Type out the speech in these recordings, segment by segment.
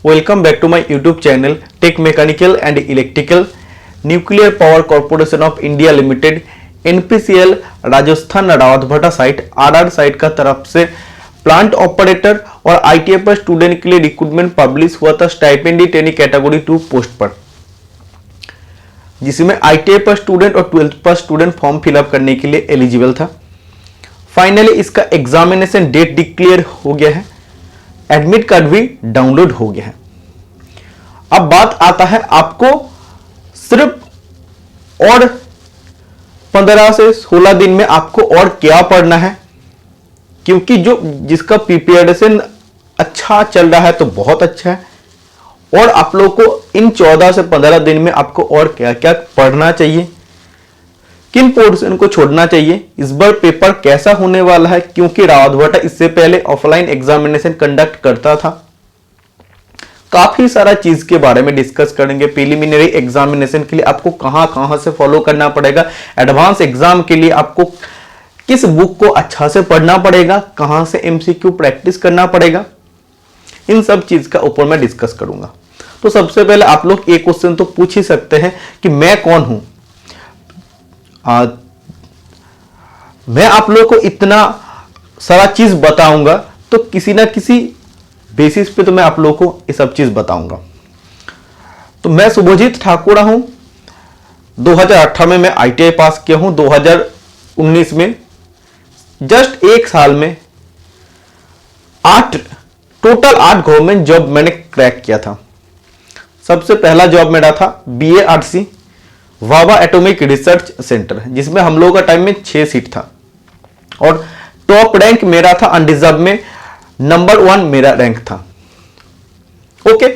Welcome back to my YouTube channel Tech Mechanical and Electrical Nuclear Power Corporation of India Limited NPCL Rajasthan Rawatbhata site RR site का तरफ से plant operator और ITI पर student के लिए recruitment publish हुआ था स्टाइपेंडी ट्रेनी कैटेगरी 2 पोस्ट पर, जिसमें ITI पर स्टूडेंट और 12th पर स्टूडेंट फॉर्म फिलअप करने के लिए एलिजिबल था। फाइनली इसका एग्जामिनेशन डेट डिक्लेयर हो गया है, एडमिट कार्ड भी डाउनलोड हो गया है। अब बात आता है आपको सिर्फ और 15 से 16 दिन में आपको और क्या पढ़ना है, क्योंकि जिसका प्रिपरेशन अच्छा चल रहा है तो बहुत अच्छा है, और आप लोग को इन 14 से 15 दिन में आपको और क्या क्या पढ़ना चाहिए, किन पोर्शन को छोड़ना चाहिए, इस बार पेपर कैसा होने वाला है, क्योंकि रावतभाटा इससे पहले ऑफलाइन एग्जामिनेशन कंडक्ट करता था। काफी सारा चीज के बारे में डिस्कस करेंगे। प्रिलिमिनरी एग्जामिनेशन के लिए आपको कहां से फॉलो करना पड़ेगा, एडवांस एग्जाम के लिए आपको किस बुक को अच्छा से पढ़ना पड़ेगा, कहां से MCQ प्रैक्टिस करना पड़ेगा, इन सब चीज का ऊपर मैं डिस्कस करूंगा। तो सबसे पहले आप लोग एक क्वेश्चन तो पूछ ही सकते हैं कि मैं कौन हूं। मैं आप लोगों को इतना सारा चीज बताऊंगा तो किसी ना किसी बेसिस पे तो मैं आप लोगों को ये सब चीज बताऊंगा। तो मैं शुभजीत ठाकुर हूं। 2018 में मैं ITI पास किया हूं। 2019 में जस्ट एक साल में टोटल 8 गवर्नमेंट जॉब मैंने क्रैक किया था। सबसे पहला जॉब मेरा था BARC वावा एटॉमिक रिसर्च सेंटर, जिसमें हम लोगों का टाइम में 6 सीट था, और टॉप रैंक मेरा था अनरिजर्व में, नंबर 1 मेरा रैंक था। ओके,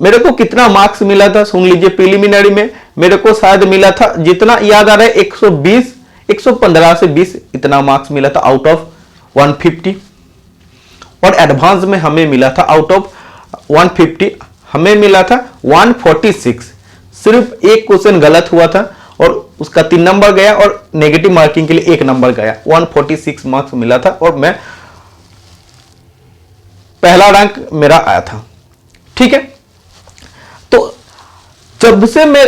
मेरे को कितना मार्क्स मिला था सुन लीजिए। प्रिलिमिनरी में मेरे को शायद मिला था, जितना याद आ रहा है, 115 से 20 इतना मार्क्स मिला था आउट ऑफ 150, और एडवांस में हमें मिला था आउट ऑफ 150 हमें मिला था 146। सिर्फ एक क्वेश्चन गलत हुआ था और उसका 3 नंबर गया, और नेगेटिव मार्किंग के लिए 1 नंबर गया। 146 मार्क्स मिला था और मैं पहला रैंक मेरा आया था। ठीक है, तो जब से मैं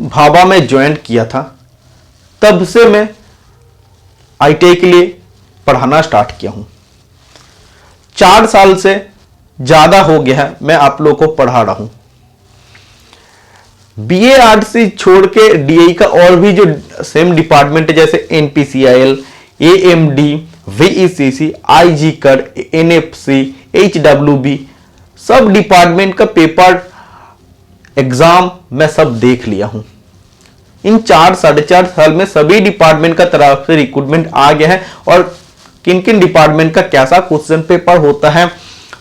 भाभा में ज्वाइन किया था तब से मैं ITI के लिए पढ़ाना स्टार्ट किया हूं। 4 साल से ज्यादा हो गया है मैं आप लोगों को पढ़ा रहा हूं। BARC छोड़ के DI का और भी जो सेम डिपार्टमेंट है, जैसे NPCIL, AMD, VECC, IG कर, NFC, HWB, सब डिपार्टमेंट का पेपर एग्जाम मैं सब देख लिया हूं। इन 4-4.5 साल में सभी डिपार्टमेंट का तरफ से रिक्रूटमेंट आ गया है, और किन किन डिपार्टमेंट का कैसा क्वेश्चन पेपर होता है,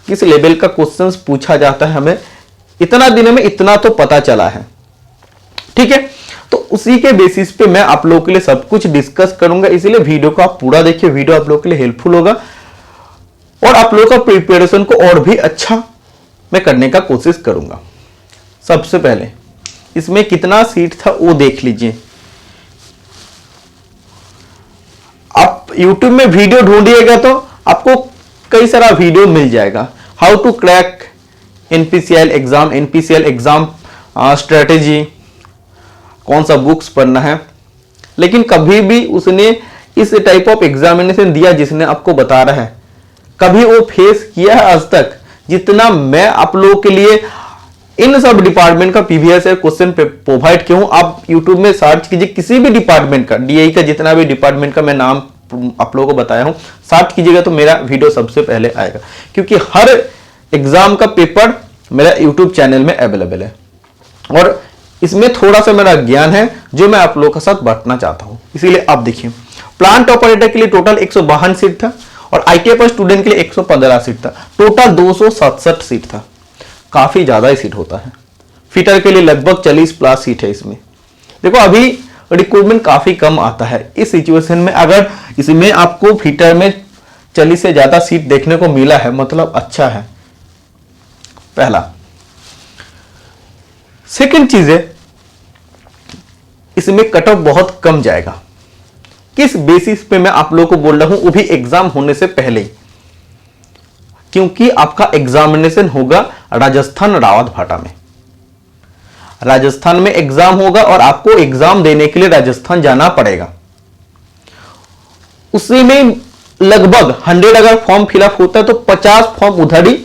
किस लेवल का क्वेश्चंस पूछा जाता है, हमें इतना दिन में इतना तो पता चला है। ठीक है, तो उसी के बेसिस पे मैं आप लोगों के लिए सब कुछ डिस्कस करूंगा, इसीलिए वीडियो को आप पूरा देखिए। वीडियो आप लोगों के लिए हेल्पफुल होगा और आप लोगों का प्रिपरेशन को और भी अच्छा मैं करने का कोशिश करूंगा। सबसे पहले इसमें कितना सीट था वो देख लीजिए। आप YouTube में वीडियो ढूंढिएगा तो आपको कई सारा वीडियो मिल जाएगा। How to crack NPCIL exam strategy, कौन सा बुक्स पढ़ना है, लेकिन कभी भी उसने इस टाइप ऑफ एग्जामिनेशन दिया जिसने आपको बता रहा है, कभी वो फेस किया है आज तक, जितना मैं आप लोगों के लिए इन सब डिपार्टमेंट का प्रीवियस क्वेश्चन प्रोवाइड किया हूं। आप YouTube में सर्च कीजिए, किसी भी डिपार्टमेंट का, DI का जितना भी डिपार्टमेंट का मैं नाम आप लोगों को बताया हूं, सर्च कीजिएगा तो मेरा वीडियो सबसे पहले आएगा, क्योंकि हर एग्जाम का पेपर मेरा YouTube चैनल में अवेलेबल है, और इसमें थोड़ा सा मेरा ज्ञान है जो मैं आप लोगों के साथ बांटना चाहता हूं। इसीलिए आप देखिए, प्लांट ऑपरेटर के लिए टोटल 152 सीट था, और ITI पर स्टूडेंट के लिए 115 सीट था। टोटल 267 सीट था, काफी ज्यादा ही सीट होता है। फिटर के लिए लगभग 40+ सीट है इसमें। देखो अभी रिक्रूटमेंट काफी कम आता है, इस सिचुएशन में अगर इसमें आपको फिटर में 40 से ज्यादा सीट देखने को मिला है, मतलब अच्छा है। पहला। सेकंड चीज है, इसमें कट ऑफ बहुत कम जाएगा। किस बेसिस पे मैं आप लोगों को बोल रहा हूं, वो भी एग्जाम होने से पहले, क्योंकि आपका एग्जामिनेशन होगा राजस्थान रावत भाटा में। राजस्थान में एग्जाम होगा और आपको एग्जाम देने के लिए राजस्थान जाना पड़ेगा। उसी में लगभग 100 अगर फॉर्म फिलअप होता है तो 50 फॉर्म उधर ही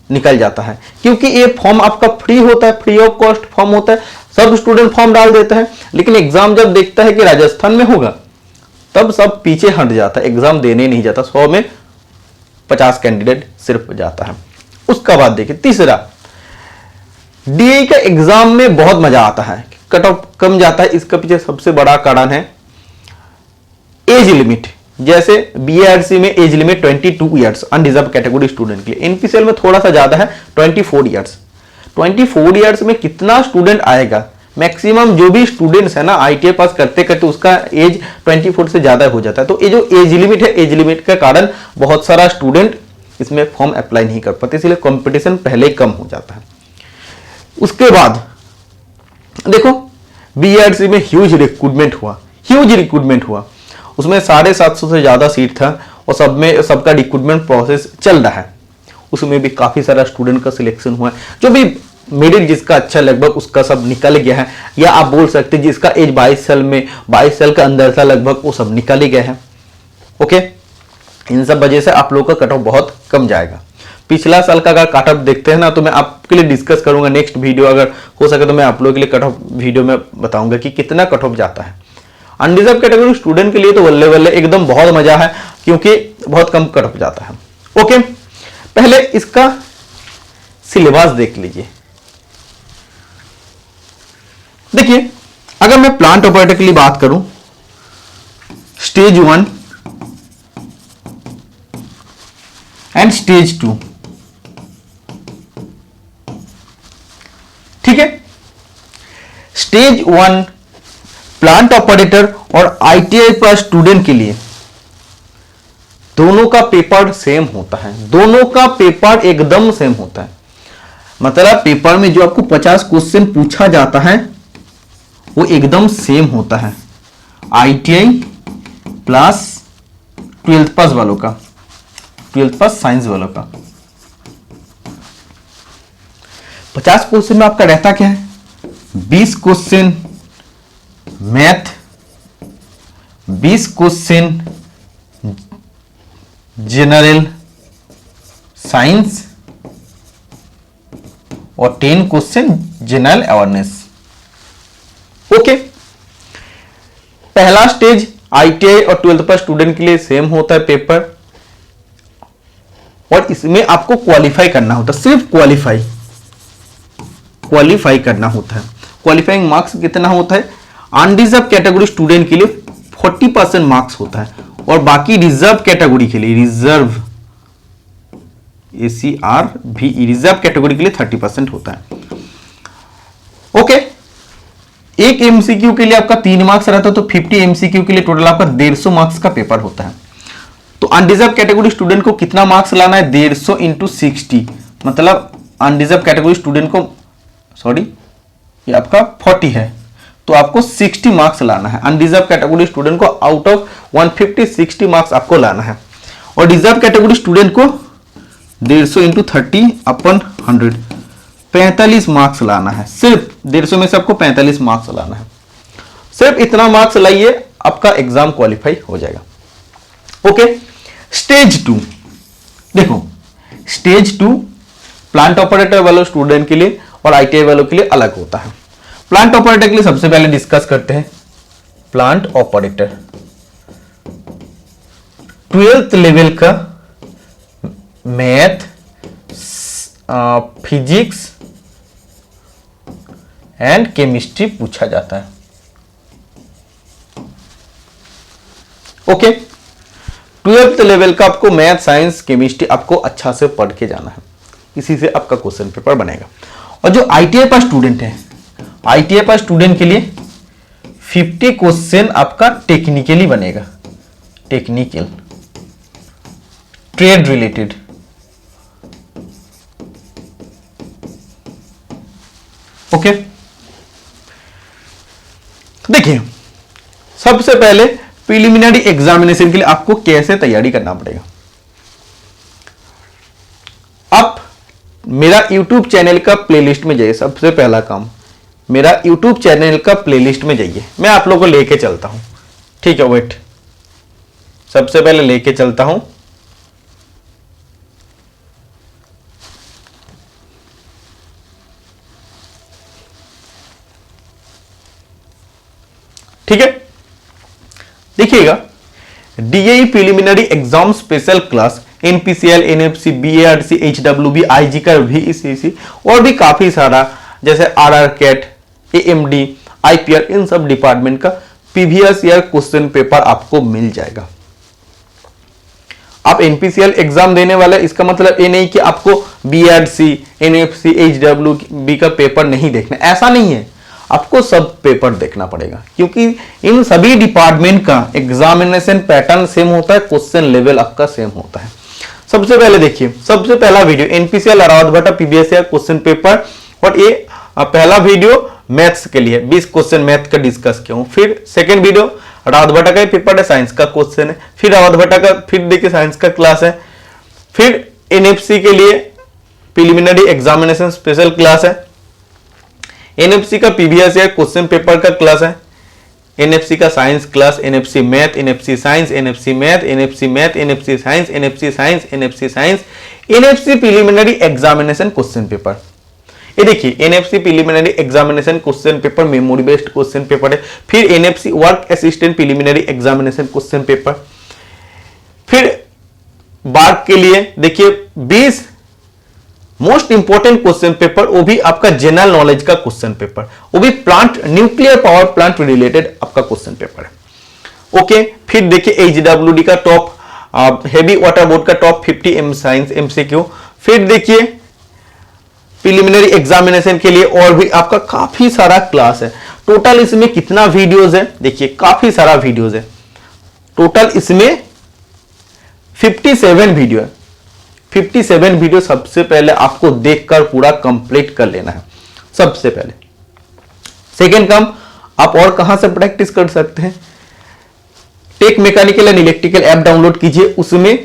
निकल जाता है, क्योंकि ये फॉर्म आपका फ्री होता है, फ्री ऑफ कॉस्ट फॉर्म होता है, सब स्टूडेंट फॉर्म डाल देता है। लेकिन एग्जाम जब देखता है कि राजस्थान में होगा तब सब पीछे हट जाता है, एग्जाम देने नहीं जाता। 100 में 50 कैंडिडेट सिर्फ जाता है। उसका बाद देखिए तीसरा, डीए का एग्जाम में बहुत मजा आता है, कट ऑफ कम जाता है। इसका पीछे सबसे बड़ा कारण है एज लिमिट। जैसे बीएआरसी में age limit 22 years unreserved category student के लिए, एनपीसीएल में थोड़ा सा ज्यादा है 24 ईयर्स। 24 ईयर्स में कितना स्टूडेंट आएगा? मैक्सिमम जो भी स्टूडेंट्स है ना आईटीआई पास करते करते उसका एज 24 से ज्यादा हो जाता है। तो ये जो एज लिमिट है, एज लिमिट के कारण बहुत सारा स्टूडेंट इसमें फॉर्म अप्लाई नहीं कर पाते, इसलिए कंपटीशन पहले कम हो जाता है। उसके बाद देखो बीआरसी में ह्यूज रिक्रूटमेंट हुआ, उसमें 750 से ज्यादा सीट था और सब में सबका रिक्रूटमेंट प्रोसेस चल रहा है। उसमें भी काफी सारा स्टूडेंट का सिलेक्शन हुआ है। जो भी मेरिट जिसका अच्छा लगभग उसका सब निकल गया है, या आप बोल सकते हैं जिसका एज 22 साल में 22 साल का अंदर था लगभग वो सब निकल ही गया है। ओके, इन सब वजह से आप लोग का कट ऑफ बहुत कम जाएगा। पिछला साल का अगर कट ऑफ देखते हैं ना तो मैं आपके लिए डिस्कस करूंगा नेक्स्ट वीडियो, अगर हो सके तो मैं आप लोगों के लिए कट ऑफ वीडियो में बताऊंगा कि कितना कट ऑफ जाता है। अनरिजर्व कैटेगरी स्टूडेंट के लिए तो बल्ले बल्ले एकदम बहुत मजा है, क्योंकि बहुत कम कट ऑफ जाता है। ओके, पहले इसका सिलेबस देख लीजिए। देखिए, अगर मैं प्लांट ऑपरेटर के लिए बात करूं, स्टेज 1 एंड स्टेज 2, ठीक है। स्टेज 1 प्लांट ऑपरेटर और आईटीआई पास स्टूडेंट के लिए दोनों का पेपर सेम होता है, दोनों का पेपर एकदम सेम होता है। मतलब पेपर में जो आपको 50 क्वेश्चन पूछा जाता है वो एकदम सेम होता है। आईटीआई प्लस 12th पास वालों का, 12th पास साइंस वालों का 50 क्वेश्चन में आपका रहता क्या है? 20 question math, 20 question general science और 10 क्वेश्चन जनरल अवेयरनेस। ओके, पहला स्टेज आईटीआई और 12th पास स्टूडेंट के लिए सेम होता है पेपर, और इसमें आपको क्वालिफाई करना होता है, सिर्फ क्वालिफाई करना होता है। क्वालिफाइंग मार्क्स कितना होता है? अनरिजर्व कैटेगरी स्टूडेंट के लिए 40% मार्क्स होता है, और बाकी रिजर्व कैटेगरी के लिए, रिजर्व ACRV रिजर्व कैटेगरी के लिए 30% होता है। ओके, एक एमसीक्यू के लिए आपका 3 मार्क्स रहता है, तो 50 एमसीक्यू के लिए टोटल आपका 150 मार्क्स का पेपर होता है। तो अनरिजर्व कैटेगरी स्टूडेंट को कितना मार्क्स लाना है? 150 इंटू 60, मतलब अनरिजर्व कैटेगरी स्टूडेंट को, सॉरी ये आपका 40 है, तो आपको 60 मार्क्स लाना है। अनरिजर्व कैटेगरी स्टूडेंट को आउट ऑफ 150 60 मार्क्स आपको लाना है, और रिजर्व कैटेगरी स्टूडेंट को 150 इंटू 30 अपन 100 45 मार्क्स लाना है। सिर्फ 150 में से आपको 45 मार्क्स लाना है। सिर्फ इतना मार्क्स लाइए, आपका एग्जाम क्वालिफाई हो जाएगा। ओके, स्टेज 2 देखो, स्टेज 2 प्लांट ऑपरेटर वालों स्टूडेंट के लिए और आईटीआई वालों के लिए अलग होता है। प्लांट ऑपरेटर के लिए सबसे पहले डिस्कस करते हैं। प्लांट ऑपरेटर 12th लेवल का मैथ, फिजिक्स एंड केमिस्ट्री पूछा जाता है। ओके, 12th लेवल का आपको मैथ, साइंस, केमिस्ट्री आपको अच्छा से पढ़ के जाना है, इसी से आपका क्वेश्चन पेपर बनेगा। और जो आईटीआई पास स्टूडेंट है, आईटीआई पास स्टूडेंट के लिए 50 क्वेश्चन आपका टेक्निकली बनेगा, टेक्निकल ट्रेड रिलेटेड। ओके, देखिए सबसे पहले प्रिलिमिनरी एग्जामिनेशन के लिए आपको कैसे तैयारी करना पड़ेगा। आप मेरा YouTube चैनल का प्लेलिस्ट में जाइए। सबसे पहला काम, मेरा YouTube चैनल का प्लेलिस्ट में जाइए। मैं आप लोगों को लेके चलता हूं, ठीक है। वेट, सबसे पहले लेके चलता हूं। ठीक है, देखिएगा, DAE preliminary exam special class, NPCL, NFC, BARC, HWB, IG का, वीईसीसी और भी काफी सारा, जैसे आरआर कैट, एएमडी, आईपीआर, इन सब डिपार्टमेंट का प्रीवियस ईयर क्वेश्चन पेपर आपको मिल जाएगा। आप एनपीसीएल एग्जाम देने वाले, इसका मतलब ये नहीं कि आपको बीआरसी, एनएफसी, एचडब्ल्यूबी का पेपर नहीं देखना, ऐसा नहीं है। आपको सब पेपर देखना पड़ेगा, क्योंकि इन सभी डिपार्टमेंट का एग्जामिनेशन पैटर्न सेम होता है, क्वेश्चन लेवल आपका सेम होता है। सबसे पहले देखिए, सबसे पहला वीडियो एनपीसीएल रावत भट्टा प्रीवियस ईयर क्वेश्चन पेपर, और ये पहला वीडियो मैथ्स के लिए 20 क्वेश्चन मैथ का डिस्कस किया हूं। फिर सेकंड वीडियो रावत भट्टा का पेपर है, साइंस का क्वेश्चन है। फिर रावत भट्टा का, फिर देखिए साइंस का क्लास है। फिर एनएफसी के लिए प्रिलिमिनरी एग्जामिनेशन स्पेशल क्लास है। एनएफसी का प्रीवियस ईयर क्वेश्चन पेपर का क्लास है। एनएफसी का science class, NFC math, NFC science, NFC math, NFC math, NFC science, NFC science, NFC science, NFC preliminary examination question paper. ये देखिए, NFC preliminary examination question paper memory based question paper है। फिर NFC work assistant preliminary examination question paper. फिर बार के लिए देखिए 20 most important question paper, वो भी आपका जनरल नॉलेज का क्वेश्चन पेपर, वो भी plant, nuclear power plant related आपका क्वेश्चन पेपर है। ओके, फिर देखिए एचडब्ल्यूडी का टॉप, हेवी वाटर बोर्ड का टॉप 50 एम साइंस एमसीक्यू। फिर देखिए प्रिलिमिनरी एग्जामिनेशन के लिए और भी आपका काफी सारा क्लास है। टोटल इसमें कितना वीडियोस है, देखिए काफी सारा वीडियोस है। टोटल इसमें 57 वीडियो है। 57 वीडियो सबसे पहले आपको देखकर पूरा कंप्लीट कर लेना है, सबसे पहले। सेकेंड काम, आप और कहां से प्रैक्टिस कर सकते हैं, tech mechanical and electrical app download कीजिए। उसमें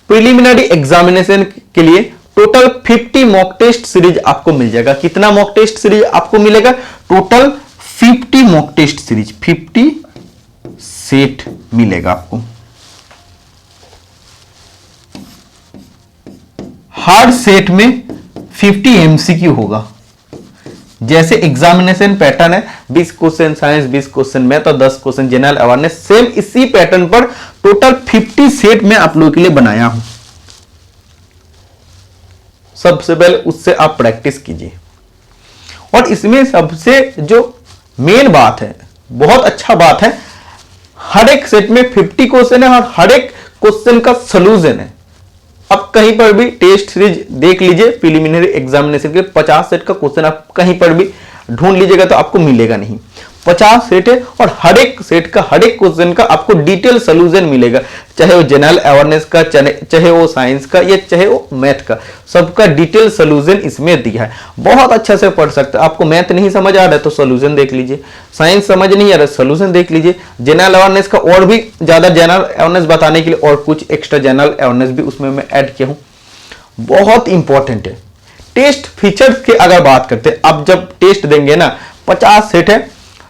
प्रिलिमिनरी एग्जामिनेशन के लिए टोटल 50 मॉक टेस्ट सीरीज आपको मिल जाएगा। कितना मॉक टेस्ट सीरीज आपको मिलेगा? Total 50 mock test series, 50 set मिलेगा आपको। हर सेट में 50 एमसीक्यू होगा। जैसे एग्जामिनेशन पैटर्न है, 20 क्वेश्चन साइंस, 20 क्वेश्चन मैथ और 10 क्वेश्चन जनरल अवेयरनेस, सेम इसी पैटर्न पर टोटल 50 सेट में आप लोगों के लिए बनाया हूं। सबसे पहले उससे आप प्रैक्टिस कीजिए। और इसमें सबसे जो मेन बात है, बहुत अच्छा बात है, हर एक सेट में 50 क्वेश्चन है और हर एक क्वेश्चन का सोल्यूशन है। अब कहीं पर भी टेस्ट सीरीज देख लीजिए, प्रिलिमिनरी एग्जामिनेशन के 50 सेट का क्वेश्चन आप कहीं पर भी ढूंढ लीजिएगा तो आपको मिलेगा नहीं। 50 सेट है और हर एक सेट का, हर एक क्वेश्चन का आपको डिटेल सोल्यूशन मिलेगा, चाहे वो जनरल अवेयरनेस का, चाहे वो साइंस का, या चाहे वो मैथ का, सबका डिटेल सोल्यूशन इसमें दिया है। बहुत अच्छा से पढ़ सकते हैं। आपको मैथ नहीं समझ आ रहा है तो सोल्यूशन देख लीजिए, साइंस समझ नहीं आ रहा है सोल्यूशन देख लीजिए, जनरल अवेयरनेस का और भी ज्यादा जनरल अवेयरनेस बताने के लिए और कुछ एक्स्ट्रा जनरल अवेयरनेस भी उसमें मैं ऐड किया हूं। बहुत इंपॉर्टेंट है। टेस्ट फीचर्स की अगर बात करते हैं, आप जब टेस्ट देंगे ना, 50 सेट है,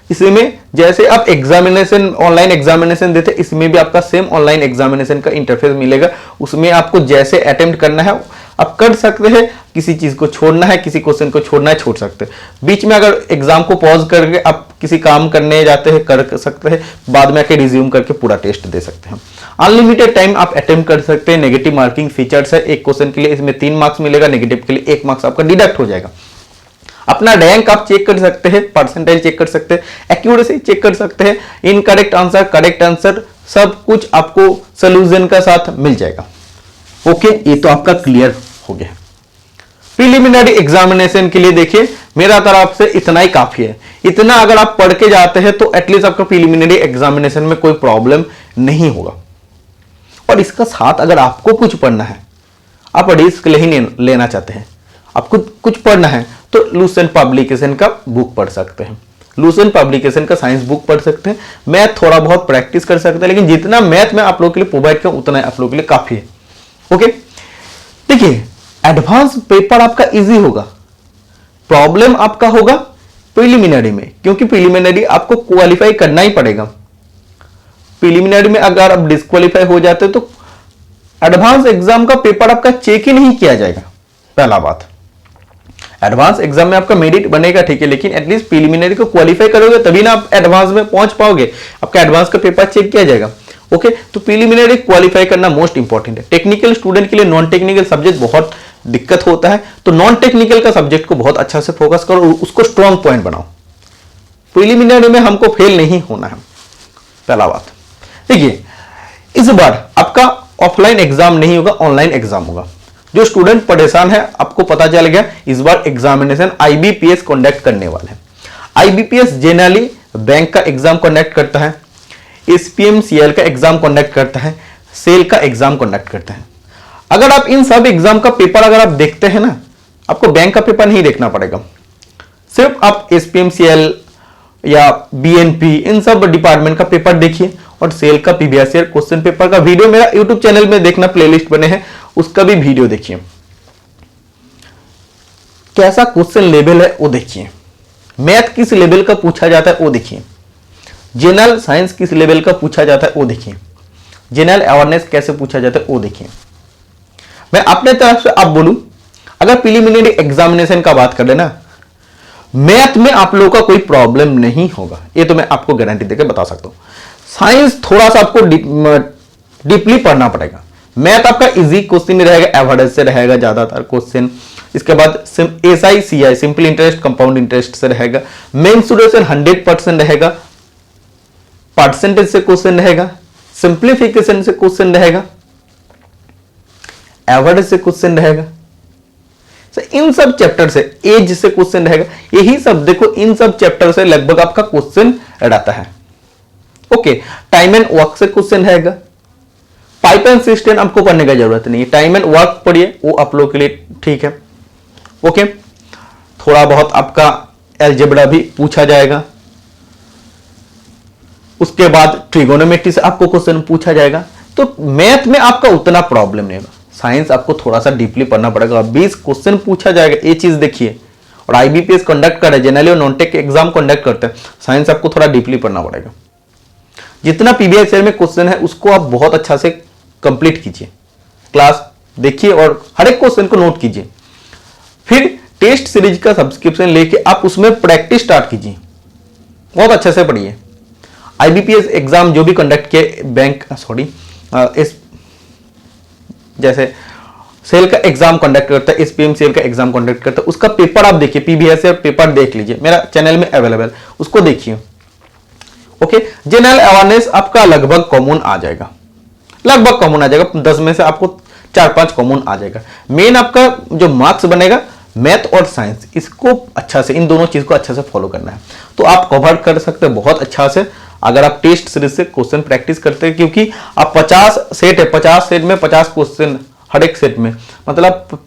इसमें जैसे आप एग्जामिनेशन, ऑनलाइन एग्जामिनेशन देते, इसमें भी आपका सेम ऑनलाइन एग्जामिनेशन का इंटरफेस मिलेगा। उसमें आपको जैसे अटेम्प्ट करना है आप कर सकते हैं, किसी चीज को छोड़ना है, किसी क्वेश्चन को छोड़ना है, छोड़ सकते हैं। बीच में अगर एग्जाम को पॉज करके आप किसी काम करने जाते हैं, कर सकते हैं, बाद में आके रिज्यूम करके पूरा टेस्ट दे सकते हैं। अनलिमिटेड टाइम आप अटेम्प्ट कर सकते हैं। नेगेटिव मार्किंग फीचर्स है, एक क्वेश्चन के लिए इसमें 3 मार्क्स मिलेगा, नेगेटिव के लिए 1 मार्क्स आपका डिडक्ट हो जाएगा। अपना रैंक आप चेक कर सकते हैं, परसेंटाइल चेक कर सकते हैं, एक्यूरेसी चेक कर सकते हैं, इनकरेक्ट आंसर, करेक्ट आंसर, सब कुछ आपको सोल्यूशन का साथ मिल जाएगा। ओके, ये तो आपका क्लियर हो गया। प्रिलिमिनरी एग्जामिनेशन के लिए देखिए, मेरा तरफ से इतना ही काफी है। इतना अगर आप पढ़ के जाते हैं तो एटलीस्ट आपका प्रिलिमिनरी एग्जामिनेशन में कोई प्रॉब्लम नहीं होगा। और इसका साथ अगर आपको कुछ पढ़ना है, आप रिस्क नहीं लेना चाहते हैं, आपको कुछ पढ़ना है, तो लूसेंट पब्लिकेशन का बुक पढ़ सकते हैं। लूसेंट पब्लिकेशन का साइंस बुक पढ़ सकते हैं। मैथ थोड़ा बहुत प्रैक्टिस कर सकते हैं, लेकिन जितना मैथ में आप लोगों के लिए प्रोवाइड करूं उतना आप लोगों के लिए काफी है। ओके, देखिए एडवांस पेपर आपका इजी होगा, प्रॉब्लम आपका होगा प्रिलिमिनरी में, क्योंकि प्रिलिमिनरी आपको क्वालिफाई करना ही पड़ेगा। प्रिलिमिनरी में अगर आप डिस्क्वालीफाई हो जाते तो एडवांस एग्जाम का पेपर आपका चेक ही नहीं किया जाएगा। पहला बात, एडवांस एग्जाम में आपका मेरिट बनेगा ठीक है, लेकिन एटलीस्ट प्रिलिमिनरी को क्वालिफाई करोगे तभी ना आप एडवांस में पहुंच पाओगे, आपका एडवांस का पेपर चेक किया जाएगा। ओके, तो प्रिलिमिनरी क्वालिफाई करना मोस्ट इंपॉर्टेंट है। टेक्निकल स्टूडेंट के लिए नॉन टेक्निकल सब्जेक्ट बहुत दिक्कत होता है, तो नॉन टेक्निकल का सब्जेक्ट को बहुत अच्छा से फोकस करो, उसको स्ट्रॉन्ग पॉइंट बनाओ। प्रिलिमिनरी में हमको फेल नहीं होना है, पहला बात। देखिए, इस बार आपका ऑफलाइन एग्जाम नहीं होगा, ऑनलाइन एग्जाम होगा। जो स्टूडेंट परेशान है, आपको पता चल गया, इस बार एग्जामिनेशन आईबीपीएस कंडक्ट करने वाले हैं। आईबीपीएस जनरली बैंक का एग्जाम कंडक्ट करता है, एसपीएमसीएल का एग्जाम कंडक्ट करता है, सेल का एग्जाम कंडक्ट करता है। अगर आप इन सब एग्जाम का पेपर अगर आप देखते हैं ना, आपको बैंक का पेपर नहीं देखना पड़ेगा, सिर्फ आप एसपीएमसीएल या बीएनपी इन सब डिपार्टमेंट का पेपर देखिए, और सेल का पीबीएससी क्वेश्चन पेपर का वीडियो मेरा यूट्यूब चैनल में देखना, प्लेलिस्ट बने हैं, उसका भी वीडियो देखिए। कैसा क्वेश्चन लेवल है वो देखिए, मैथ किस लेवल का पूछा जाता है वो देखिए, जनरल साइंस किस लेवल का पूछा जाता है वो देखिए, जनरल अवेयरनेस कैसे पूछा जाता है वो देखिए। मैं अपने तरफ से आप बोलूं, अगर प्रिलिमिनरी एग्जामिनेशन का बात कर लेना, मैथ में आप लोगों का कोई प्रॉब्लम नहीं होगा, ये तो मैं आपको गारंटी देकर बता सकता हूं। साइंस थोड़ा सा आपको डीपली पढ़ना पड़ेगा। मैथ आपका इजी क्वेश्चन रहेगा, एवरेज से रहेगा ज्यादातर क्वेश्चन। इसके बाद SI CI simple interest compound interest से रहेगा। मेंसुरेशन 100% रहेगा, परसेंटेज से क्वेश्चन रहेगा, सिंप्लीफिकेशन से क्वेश्चन रहेगा, एवरेज से क्वेश्चन रहेगा। इन सब चैप्टर से, एज से क्वेश्चन रहेगा। यही सब देखो, इन सब चैप्टर से लगभग आपका क्वेश्चन रहता है। ओके, टाइम एंड वर्क से क्वेश्चन रहेगा। पाइप एंड सिस्टम आपको पढ़ने की जरूरत नहीं है, टाइम एंड वर्क पढ़िए, वो आप लोगों के लिए ठीक है। ओके, थोड़ा बहुत आपका अलजेब्रा भी पूछा जाएगा। उसके बाद ट्रिगोनोमेट्री से आपको क्वेश्चन पूछा जाएगा। तो मैथ में आपका उतना प्रॉब्लम नहीं होगा। साइंस आपको थोड़ा सा डीपली पढ़ना पड़ेगा, 20 क्वेश्चन पूछा जाएगा, ये चीज देखिए। और आईबीपीएस कंडक्ट कर रहे हैं, जनरली और नॉन टेक एग्जाम कंडक्ट करते हैं, साइंस आपको थोड़ा डीपली पढ़ना पड़ेगा। जितना पीबीएसएल में क्वेश्चन है उसको आप बहुत अच्छा से कंप्लीट कीजिए, क्लास देखिए और हर एक क्वेश्चन को नोट कीजिए। फिर टेस्ट सीरीज का सब्सक्रिप्शन लेके आप उसमें प्रैक्टिस स्टार्ट कीजिए, बहुत अच्छे से पढ़िए। आईबीपीएस एग्जाम जो भी कंडक्ट किए बैंक इस जैसे सेल का एग्जाम कंडक्ट करता है, एसपीएमसीएल का एग्जाम कंडक्ट करता है, उसका पेपर आप देखिए, पीबीएसएल पेपर देख लीजिए, मेरा चैनल में अवेलेबल, उसको देखिए। ओके, जनरल अवेयरनेस आपका लगभग कॉमन आ जाएगा, लगभग कॉमन आ जाएगा, 10 में से आपको 4-5 कॉमन आ जाएगा। मेन आपका जो मार्क्स बनेगा मैथ और साइंस, इसको अच्छा से, इन दोनों चीज को अच्छा से फॉलो करना है, तो आप कवर कर सकते हैं बहुत अच्छा से अगर आप टेस्ट सीरीज से क्वेश्चन प्रैक्टिस करते हैं। क्योंकि आप 50 सेट है, 50 सेट में 50 क्वेश्चन, हर एक सेट में मतलब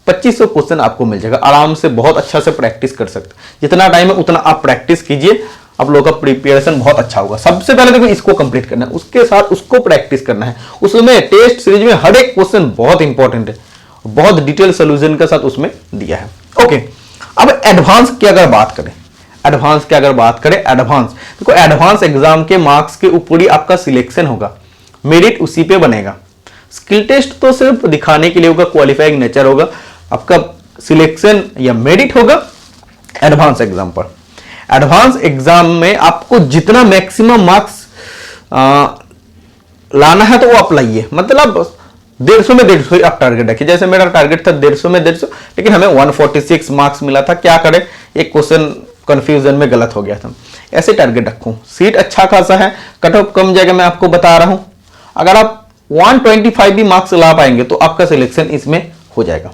2500 क्वेश्चन आपको मिल जाएगा, आराम से बहुत अच्छा से प्रैक्टिस कर सकते हैं। जितना टाइम है उतना आप प्रैक्टिस कीजिए, आप लोगों का प्रिपरेशन बहुत अच्छा होगा। सबसे पहले देखो इसको कंप्लीट करना है, उसके साथ उसको प्रैक्टिस करना है। उसमें टेस्ट सीरीज में हर एक क्वेश्चन बहुत इंपॉर्टेंट है, बहुत डिटेल सोल्यूशन के साथ उसमें दिया है। ओके, अब एडवांस की अगर बात करें, एडवांस देखो, एडवांस एग्जाम के मार्क्स के ऊपर ही आपका सिलेक्शन होगा, मेरिट उसी पे बनेगा। स्किल टेस्ट तो सिर्फ दिखाने के लिए होगा, क्वालिफाइंग नेचर होगा, आपका सिलेक्शन या मेरिट होगा एडवांस एग्जाम पर। एडवांस एग्जाम में आपको जितना मैक्सिमम मार्क्स लाना है तो वो आप लाइए, मतलब 150 में 150 आप टारगेट रखिए। जैसे मेरा टारगेट था 150 में 150, लेकिन हमें 146 मार्क्स मिला था, क्या करें, एक क्वेश्चन कंफ्यूजन में गलत हो गया था। ऐसे टारगेट रखूं, सीट अच्छा खासा है, कट ऑफ कम जाएगा, मैं आपको बता रहा हूं। अगर आप 125 भी मार्क्स ला पाएंगे तो आपका सिलेक्शन इसमें हो जाएगा।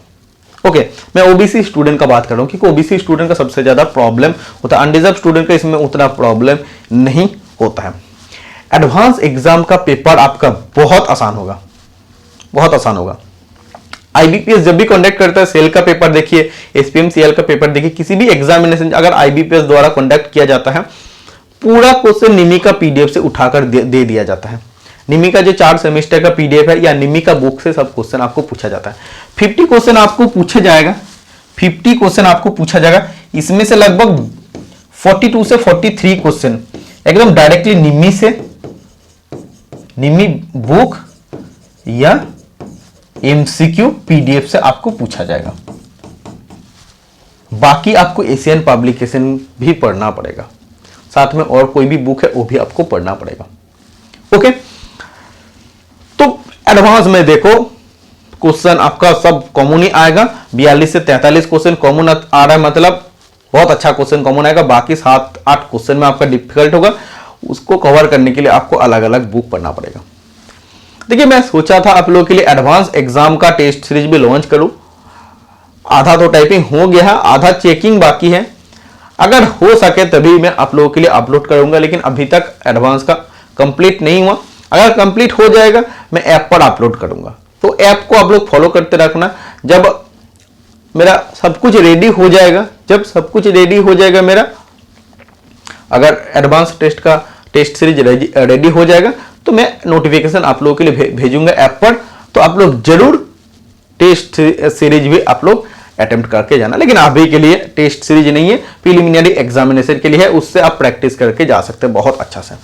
ओके, मैं ओबीसी स्टूडेंट का बात कर रहा हूं, क्योंकि ओबीसी स्टूडेंट का सबसे ज्यादा प्रॉब्लम होता है, अनरिजर्व स्टूडेंट का इसमें उतना प्रॉब्लम नहीं होता है। एडवांस एग्जाम का पेपर आपका बहुत आसान होगा, बहुत आसान होगा। आईबीपीएस जब भी कंडक्ट करता है, सेल का पेपर देखिए, एसपीएमसीएल का पेपर देखिए, किसी भी एग्जामिनेशन अगर आईबीपीएस द्वारा कंडक्ट किया जाता है, पूरा क्वेश्चन निमी का पीडीएफ से उठाकर दे दिया जाता है। निमी का जो 4 सेमेस्टर का पीडीएफ है या निमी का बुक से सब क्वेश्चन आपको पूछा जाता है। 50 क्वेश्चन आपको पूछा जाएगा, 50 क्वेश्चन आपको पूछा जाएगा। इसमें से लगभग 42 से 43 क्वेश्चन एकदम डायरेक्टली निमी से, निमी बुक या एमसीक्यू पीडीएफ से आपको पूछा जाएगा। बाकी आपको एशियन पब्लिकेशन भी पढ़ना पड़ेगा, साथ में और कोई भी बुक है वो भी आपको पढ़ना पड़ेगा। ओके, तो एडवांस में देखो क्वेश्चन आपका सब कॉमन ही आएगा। 42 से 43 क्वेश्चन कॉमन आ रहा है, मतलब बहुत अच्छा क्वेश्चन कॉमन आएगा। बाकी 7-8 क्वेश्चन में आपका डिफिकल्ट होगा, उसको कवर करने के लिए आपको अलग अलग बुक पढ़ना पड़ेगा। देखिए, मैं सोचा था आप लोगों के लिए एडवांस एग्जाम का टेस्ट सीरीज भी लॉन्च करूं। आधा तो टाइपिंग हो गया है, आधा चेकिंग बाकी है। अगर हो सके तभी मैं आप लोगों के लिए अपलोड करूंगा, लेकिन अभी तक एडवांस का कंप्लीट नहीं हुआ। अगर कंप्लीट हो जाएगा मैं ऐप पर अपलोड करूंगा, तो ऐप को आप लोग फॉलो करते रखना। जब मेरा सब कुछ रेडी हो जाएगा, जब सब कुछ रेडी हो जाएगा मेरा, अगर एडवांस टेस्ट का टेस्ट सीरीज रेडी हो जाएगा तो मैं नोटिफिकेशन आप लोगों के लिए भेजूंगा ऐप पर। तो आप लोग जरूर टेस्ट सीरीज भी आप लोग अटेम्प्ट करके जाना। लेकिन अभी के लिए टेस्ट सीरीज नहीं है, प्रीलिमिनरी एग्जामिनेशन के लिए है, उससे आप प्रैक्टिस करके जा सकते हैं बहुत अच्छा से।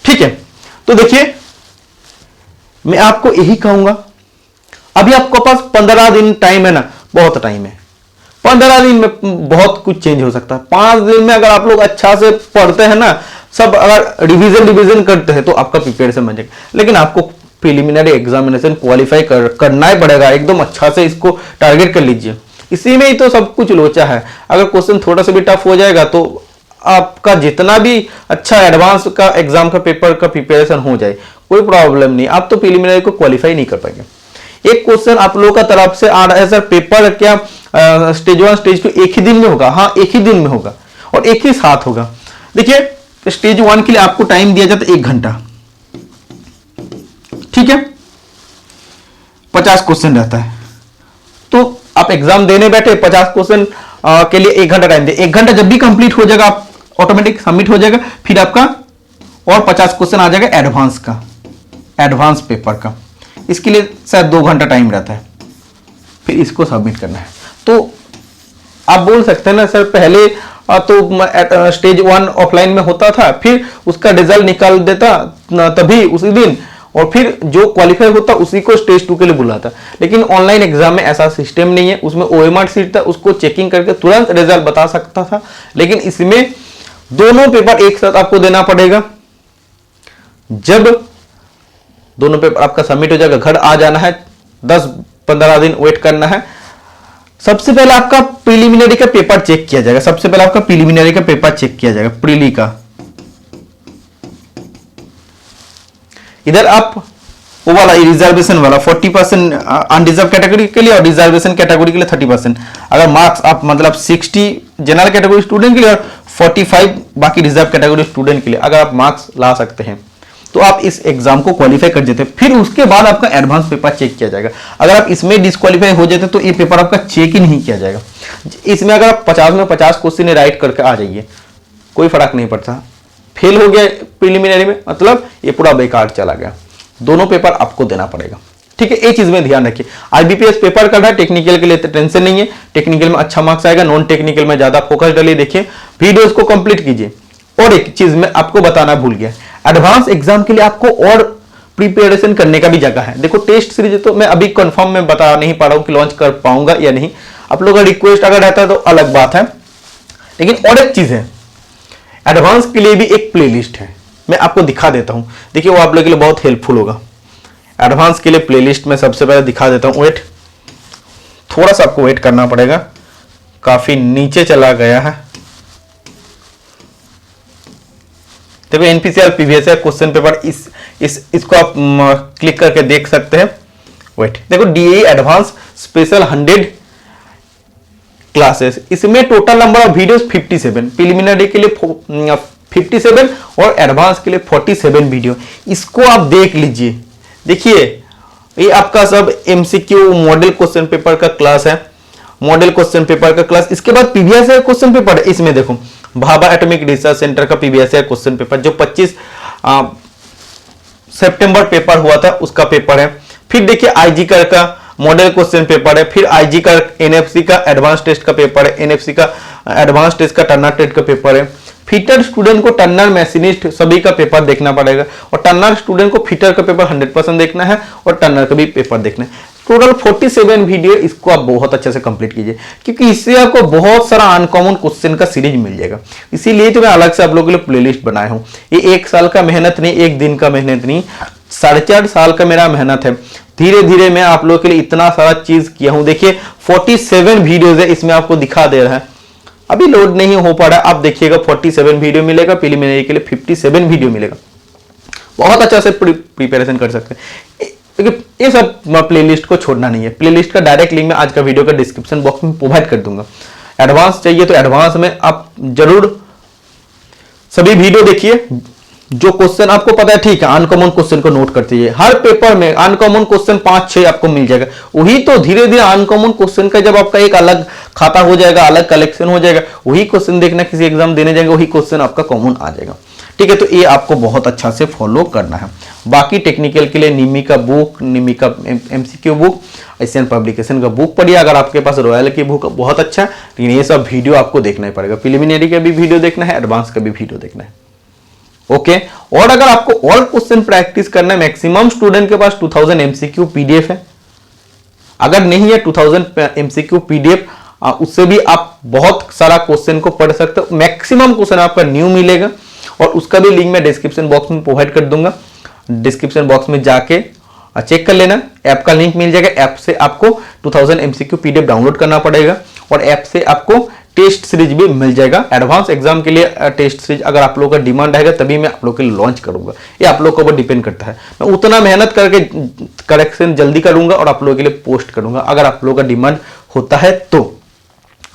ठीक है, तो देखिए मैं आपको यही कहूंगा, अभी आपके पास 15 दिन टाइम है ना, बहुत टाइम है। 15 दिन में बहुत कुछ चेंज हो सकता है। 5 दिन में अगर आप लोग अच्छा से पढ़ते हैं ना, सब अगर रिवीजन करते हैं तो आपका प्रिपरेशन बन जाएगा। लेकिन आपको प्रीलिमिनरी एग्जामिनेशन क्वालिफाई करना ही पड़ेगा, एकदम अच्छा से इसको टारगेट कर लीजिए। इसी में ही तो सब कुछ लोचा है। अगर क्वेश्चन थोड़ा सा भी टफ हो जाएगा तो आपका जितना भी अच्छा एडवांस का एग्जाम का पेपर का प्रिपरेशन हो जाए कोई प्रॉब्लम नहीं, आप तो प्रीलिमिनरी को क्वालिफाई नहीं कर पाएंगे। एक क्वेश्चन आप लोगों का तरफ से आ रहा है, सर पेपर क्या स्टेज 1 स्टेज 2 एक ही दिन में होगा? हाँ, एक ही दिन में होगा और एक ही साथ होगा। देखिए, स्टेज 1 के लिए आपको टाइम दिया जाता है 1 घंटा, ठीक है, 50 क्वेश्चन रहता है। तो आप एग्जाम देने बैठे, 50 क्वेश्चन के लिए 1 घंटा टाइम दे। 1 घंटा जब भी कंप्लीट हो जाएगा आप ऑटोमेटिक सबमिट हो जाएगा। फिर आपका और 50 क्वेश्चन आ जाएगा एडवांस का, एडवांस पेपर का। इसके लिए शायद 2 घंटा टाइम रहता है, फिर इसको सबमिट करना है। तो आप बोल सकते हैं ना सर पहले तो स्टेज 1 ऑफलाइन में होता था, फिर उसका रिजल्ट निकाल देता तभी उसी दिन, और फिर जो क्वालिफाई होता उसी को स्टेज 2 के लिए बुलाता। लेकिन ऑनलाइन एग्जाम में ऐसा सिस्टम नहीं है, उसमें ओएमआर सीट था, उसको चेकिंग करके तुरंत रिजल्ट बता सकता था। लेकिन इसमें दोनों पेपर एक साथ आपको देना पड़ेगा। जब दोनों पेपर आपका सबमिट हो जाएगा, घर आ जाना है, 10-15 दिन वेट करना है। सबसे पहले आपका प्रीलिमिनरी का पेपर चेक किया जाएगा, सबसे पहले आपका प्रीलिमिनरी का पेपर चेक किया जाएगा, प्रीली का। इधर आप वो वाला रिजर्वेशन वाला 40% अनरिजर्व कैटेगरी के लिए और रिजर्वेशन कैटेगरी के लिए 30%। अगर मार्क्स आप मतलब 60 जनरल कैटेगरी स्टूडेंट के लिए और 45 बाकी रिजर्व कैटेगरी स्टूडेंट के लिए अगर आप मार्क्स ला सकते हैं तो आप इस एग्जाम को क्वालिफाई कर जाते हैं। फिर उसके बाद आपका एडवांस पेपर चेक किया जाएगा। अगर आप इसमें डिस्क्वालीफाई हो जाते तो ये पेपर आपका चेक ही नहीं किया जाएगा। इसमें अगर आप 50 में 50 क्वेश्चन राइट करके आ जाइए, कोई फर्क नहीं पड़ता। फेल हो गया प्रीलिमिनरी में मतलब ये पूरा बेकार चला गया। दोनों पेपर आपको देना पड़ेगा, ठीक है। एक चीज में ध्यान रखिए, आईबीपीएस पेपर कर रहा है, टेक्निकल के लिए तो टेंशन नहीं है, टेक्निकल में अच्छा मार्क्स आएगा, नॉन टेक्निकल में ज्यादा फोकस डालिए। देखिए वीडियोस को कंप्लीट कीजिए। और एक चीज मैं आपको बताना भूल गया, एडवांस एग्जाम के लिए आपको और प्रिपरेशन करने का भी जगह है। देखो टेस्ट सीरीज तो मैं अभी कंफर्म में बता नहीं पा रहा हूं कि लॉन्च कर पाऊंगा या नहीं, आप लोगों का रिक्वेस्ट अगर रहता है तो अलग बात है। लेकिन और एक चीज है, एडवांस के लिए भी एक प्लेलिस्ट है, मैं आपको दिखा देता हूं। देखिए वो आप लोगों के लिए बहुत हेल्पफुल होगा। एडवांस के लिए प्लेलिस्ट में सबसे पहले दिखा देता हूं। वेट, थोड़ा सा आपको वेट करना पड़ेगा, काफी नीचे चला गया है। देखो एनपीसीआर पीवीएसआर क्वेश्चन पेपर इसको आप क्लिक करके देख सकते हैं। वेट, देखो डीए एडवांस स्पेशल 100 क्लासेस, इसमें total number of videos 57, preliminary के लिए 57 और एडवांस के लिए 47 वीडियो। इसको आप देख लीजिए। देखिए ये आपका सब एमसीक्यू मॉडल क्वेश्चन पेपर का क्लास है, मॉडल क्वेश्चन पेपर का क्लास। इसके बाद पीवीएसआर क्वेश्चन पेपर है, इसमें देखो भाभा एटॉमिक रिसर्च सेंटर का पीवीएसआर क्वेश्चन पेपर जो 25 सितंबर पेपर हुआ था उसका पेपर है। फिर देखिए आईजी कर का मॉडल क्वेश्चन पेपर है, फिर आईजी का एनएफसी का एडवांस टेस्ट का पेपर है, एनएफसी का एडवांस टेस्ट का टर्नर टेस्ट का पेपर है। फिटर स्टूडेंट को टर्नर मैशिनिस्ट सभी का पेपर देखना पड़ेगा, और टर्नर स्टूडेंट को फिटर का पेपर 100% देखना है और टर्नर का भी पेपर देखना है। टोटल 47 वीडियो, इसको आप बहुत अच्छे से कंप्लीट कीजिए, क्योंकि इससे आपको बहुत सारा अनकॉमन क्वेश्चन का सीरीज मिल जाएगा। इसीलिए तो मैं अलग से आप लोगों के लिए प्लेलिस्ट बनाया हूं। ये 1 साल का मेहनत नहीं, 1 दिन का मेहनत नहीं, 4.5 साल का मेरा मेहनत है। धीरे धीरे मैं आप लोगों के लिए इतना सारा चीज किया हूं। देखिए 47 वीडियोज है, इसमें आपको दिखा दे रहा है, अभी लोड नहीं हो पा रहा है। आप देखिएगा 47 वीडियो मिलेगा, प्रीलिमिनरी के लिए 57 वीडियो मिलेगा। बहुत अच्छा से प्रिपरेशन कर सकते हैं। ये सब प्लेलिस्ट को छोड़ना नहीं है। प्लेलिस्ट का डायरेक्ट लिंक मैं आज का वीडियो का डिस्क्रिप्शन बॉक्स में प्रोवाइड कर दूंगा। एडवांस चाहिए तो एडवांस में आप जरूर सभी वीडियो देखिए। जो क्वेश्चन आपको पता है, ठीक है, अनकॉमन क्वेश्चन को नोट करते जाइए। हर पेपर में अनकॉमन क्वेश्चन 5-6 आपको मिल जाएगा। वही तो धीरे धीरे अनकॉमन क्वेश्चन का जब आपका एक अलग खाता हो जाएगा, अलग कलेक्शन हो जाएगा, वही क्वेश्चन देखना, किसी एग्जाम देने जाएंगे वही क्वेश्चन आपका कॉमन आ जाएगा। ठीक है, तो ये आपको बहुत अच्छा से फॉलो करना है। बाकी टेक्निकल के लिए निमी का बुक, निमी का एमसीक्यू बुक, एशियन पब्लिकेशन का बुक पढ़िए। अगर आपके पास रॉयल की बुक बहुत अच्छा है, लेकिन ये सब वीडियो आपको देखना ही पड़ेगा। प्रिलिमिनरी का भी वीडियो देखना है, एडवांस का भी वीडियो देखना है। ओके, और अगर आपको ऑल क्वेश्चन प्रैक्टिस करना है, मैक्सिमम स्टूडेंट के पास 2000 एमसीक्यू पीडीएफ है। अगर नहीं है 2000 एमसीक्यू पीडीएफ, उससे भी आप बहुत सारा क्वेश्चन को पढ़ सकते हो। मैक्सिमम क्वेश्चन आपका न्यू मिलेगा, और उसका भी लिंक मैं डिस्क्रिप्शन बॉक्स में प्रोवाइड कर दूंगा। डिस्क्रिप्शन बॉक्स में जाके चेक कर लेना, ऐप का लिंक मिल जाएगा। ऐप से आपको 2000 एमसीक्यू पीडीएफ डाउनलोड करना पड़ेगा, और ऐप से आपको टेस्ट सीरीज भी मिल जाएगा। एडवांस एग्जाम के लिए टेस्ट सीरीज अगर आप लोगों का डिमांड रहेगा तभी मैं आप लोग के लिए लॉन्च करूंगा। ये आप लोग के ऊपर डिपेंड करता है। मैं उतना मेहनत करके करेक्शन जल्दी करूंगा और आप लोगों के लिए पोस्ट करूंगा, अगर आप लोगों का डिमांड होता है तो।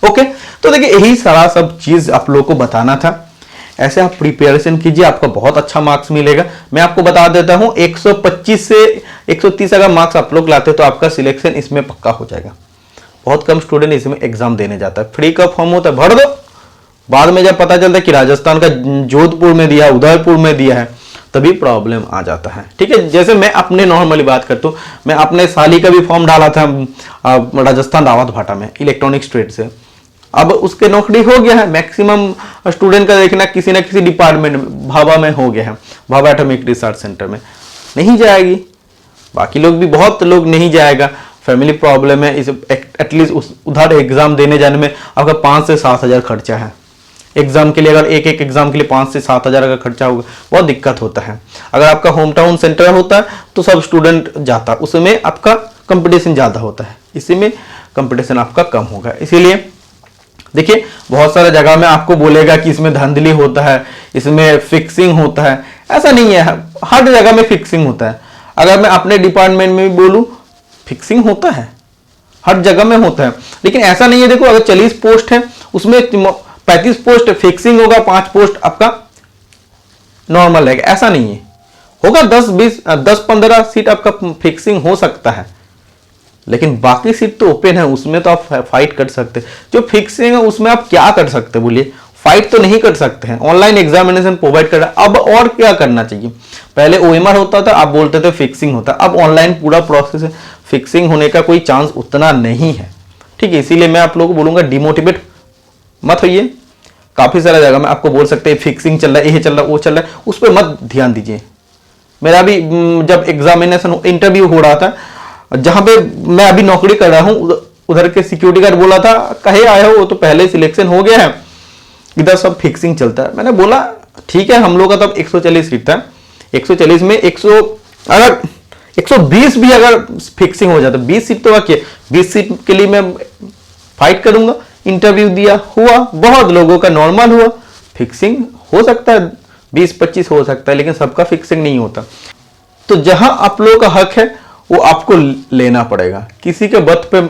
ओके, तो देखिए यही सारा सब चीज आप लोगों को बताना था। ऐसे आप प्रिपरेशन कीजिए, आपको बहुत अच्छा मार्क्स मिलेगा। मैं आपको बता देता हूं, 125 से 130 अगर मार्क्स आप लोग लाते तो आपका सिलेक्शन इसमें पक्का हो जाएगा। बहुत कम स्टूडेंट इसमें एग्जाम देने जाता है। फ्री का फॉर्म होता है, भर दो। बाद में जब पता चलता है कि राजस्थान का जोधपुर में दिया, उदयपुर में दिया है, तभी प्रॉब्लम आ जाता है। ठीक है, जैसे मैं अपने नॉर्मली बात करता हूँ, मैं अपने साली का भी फॉर्म डाला था राजस्थान दावत भाटा में, इलेक्ट्रॉनिक्स ट्रेड से। अब उसके नौकरी हो गया है। मैक्सिमम स्टूडेंट का देखना किसी ना किसी डिपार्टमेंट में, भाभा में हो गया है, भाभा एटॉमिक रिसर्च सेंटर में नहीं जाएगी। बाकी लोग भी बहुत लोग नहीं जाएगा, फैमिली प्रॉब्लम है, इस एटलीस्ट उधर एग्जाम देने जाने में आपका 5 से 7 हज़ार खर्चा है। एग्जाम के लिए अगर एक एग्जाम के लिए 5 से 7 हज़ार का खर्चा होगा, बहुत दिक्कत होता है। अगर आपका होम टाउन सेंटर होता है तो सब स्टूडेंट जाता है, उसमें आपका कंपटीशन ज़्यादा होता है, इसी में कंपटीशन आपका कम होगा। इसीलिए देखिए बहुत सारा जगह में आपको बोलेगा कि इसमें धांधली होता है, इसमें फिक्सिंग होता है। ऐसा नहीं है, हर जगह में फिक्सिंग होता है। अगर मैं अपने डिपार्टमेंट में भी बोलूं, फिक्सिंग होता है, हर जगह में होता है। लेकिन ऐसा नहीं है, देखो अगर 40 पोस्ट है उसमें 35 पोस्ट फिक्सिंग होगा, 5 पोस्ट आपका नॉर्मल रहेगा। ऐसा नहीं है, होगा 10-15 सीट आपका फिक्सिंग हो सकता है, लेकिन बाकी सीट तो ओपन है, उसमें तो आप फाइट कर सकते हैं। जो फिक्सिंग है उसमें आप क्या कर सकते हैं बोलिए? फाइट तो नहीं कर सकते हैं। ऑनलाइन एग्जामिनेशन प्रोवाइड कर रहा है, अब और क्या करना चाहिए? पहले ओएमआर होता था, आप बोलते थे फिक्सिंग होता है, अब ऑनलाइन पूरा प्रोसेस है, फिक्सिंग होने का कोई चांस उतना नहीं है। ठीक है, इसीलिए मैं आप लोगों को बोलूंगा डिमोटिवेट मत होइए। काफी सारा जगह में आपको बोल सकते हैं फिक्सिंग चल रहा है, ये चल रहा है, वो चल रहा है, उस पर मत ध्यान दीजिए। मेरा भी जब एग्जामिनेशन इंटरव्यू हो रहा था, जहां पे मैं अभी नौकरी कर रहा हूं, उधर के सिक्योरिटी गार्ड बोला था कहे आए हो, तो पहले सिलेक्शन हो गया है, इधर सब फिक्सिंग चलता है। मैंने बोला ठीक है, हम लोग का तब 140 सीट था, 140 में 120 भी अगर फिक्सिंग हो जाता, 20 सीट तो बाकी है, 20 सीट के लिए मैं फाइट करूंगा। इंटरव्यू दिया, हुआ, बहुत लोगों का नॉर्मल हुआ। फिक्सिंग हो सकता है 20-25 हो सकता है, लेकिन सबका फिक्सिंग नहीं होता। तो जहां आप लोगों का हक है वो आपको लेना पड़ेगा, किसी के बत पे।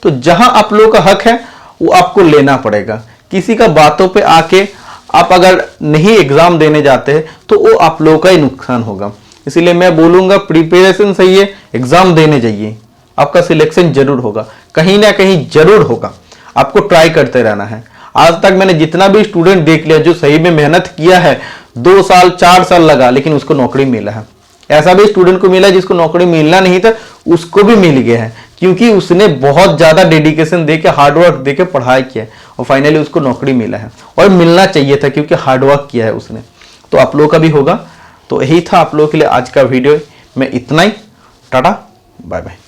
तो जहां आप लोगों का हक है वो आपको लेना पड़ेगा। किसी का बातों पे आके आप अगर नहीं एग्जाम देने जाते हैं तो वो आप लोगों का ही नुकसान होगा। इसीलिए मैं बोलूंगा प्रिपरेशन सही है, एग्जाम देने जाइए, आपका सिलेक्शन जरूर होगा, कहीं ना कहीं जरूर होगा। आपको ट्राई करते रहना है। आज तक मैंने जितना भी स्टूडेंट देख लिया जो सही में मेहनत किया है, 2 साल 4 साल लगा लेकिन उसको नौकरी मिला है। ऐसा भी स्टूडेंट को मिला जिसको नौकरी मिलना नहीं था, उसको भी मिल गया है, क्योंकि उसने बहुत ज्यादा डेडिकेशन देके हार्डवर्क देके पढ़ाई किया है और फाइनली उसको नौकरी मिला है। और मिलना चाहिए था क्योंकि हार्डवर्क किया है उसने। तो आप लोगों का भी होगा। तो यही था आप लोगों के लिए आज का वीडियो में, इतना ही। Tata bye bye.